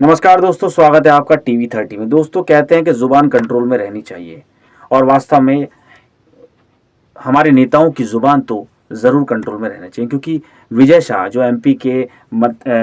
नमस्कार दोस्तों, स्वागत है आपका टीवी 30 में। दोस्तों कहते हैं कि जुबान कंट्रोल में रहनी चाहिए और वास्तव में हमारे नेताओं की जुबान तो ज़रूर कंट्रोल में रहना चाहिए, क्योंकि विजय शाह जो एमपी के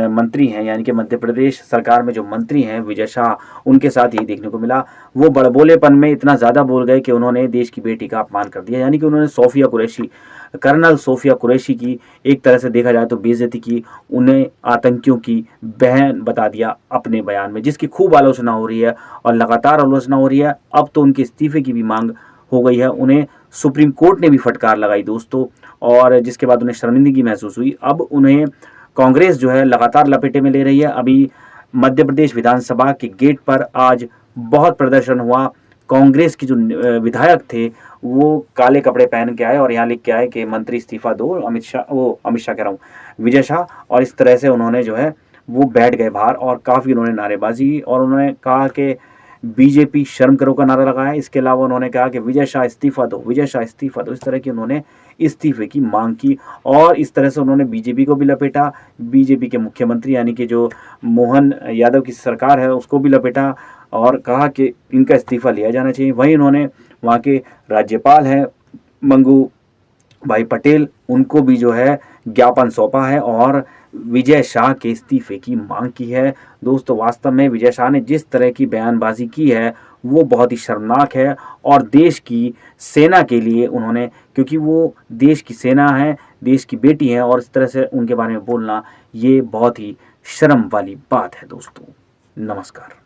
मंत्री हैं, यानी कि मध्य प्रदेश सरकार में जो मंत्री हैं विजय शाह, उनके साथ यही देखने को मिला। वो बड़बोलेपन में इतना ज़्यादा बोल गए कि उन्होंने देश की बेटी का अपमान कर दिया, यानी कि उन्होंने सोफिया कुरैशी, कर्नल सोफिया कुरैशी की एक तरह से देखा जाए तो बेइज्जती की, उन्हें आतंकियों की बहन बता दिया अपने बयान में, जिसकी खूब आलोचना हो रही है और लगातार आलोचना हो रही है। अब तो उनके इस्तीफे की भी मांग हो गई है, उन्हें सुप्रीम कोर्ट ने भी फटकार लगाई दोस्तों, और जिसके बाद उन्हें शर्मिंदगी महसूस हुई। अब उन्हें कांग्रेस जो है लगातार लपेटे में ले रही है। अभी मध्य प्रदेश विधानसभा के गेट पर आज बहुत प्रदर्शन हुआ। कांग्रेस के जो विधायक थे वो काले कपड़े पहन के आए और यहाँ लिख के आए कि मंत्री इस्तीफा दो, अमित शाह कह रहा हूँ, विजय शाह। और इस तरह से उन्होंने जो है वो बैठ गए बाहर और काफ़ी उन्होंने नारेबाजी की और उन्होंने कहा कि बीजेपी शर्म करो का नारा लगाया। इसके अलावा उन्होंने कहा कि विजय शाह इस्तीफा दो, विजय शाह इस्तीफा दो। इस तरह की उन्होंने इस्तीफे की मांग की और इस तरह से उन्होंने बीजेपी को भी लपेटा। बीजेपी के मुख्यमंत्री यानी कि जो मोहन यादव की सरकार है उसको भी लपेटा और कहा कि इनका इस्तीफा लिया जाना चाहिए। वहीं उन्होंने वहाँ के राज्यपाल हैं मंगू भाई पटेल, उनको भी जो है ज्ञापन सौंपा है और विजय शाह के इस्तीफे की मांग की है। दोस्तों वास्तव में विजय शाह ने जिस तरह की बयानबाजी की है वो बहुत ही शर्मनाक है और देश की सेना के लिए उन्होंने, क्योंकि वो देश की सेना है, देश की बेटी है, और इस तरह से उनके बारे में बोलना ये बहुत ही शर्म वाली बात है दोस्तों। नमस्कार।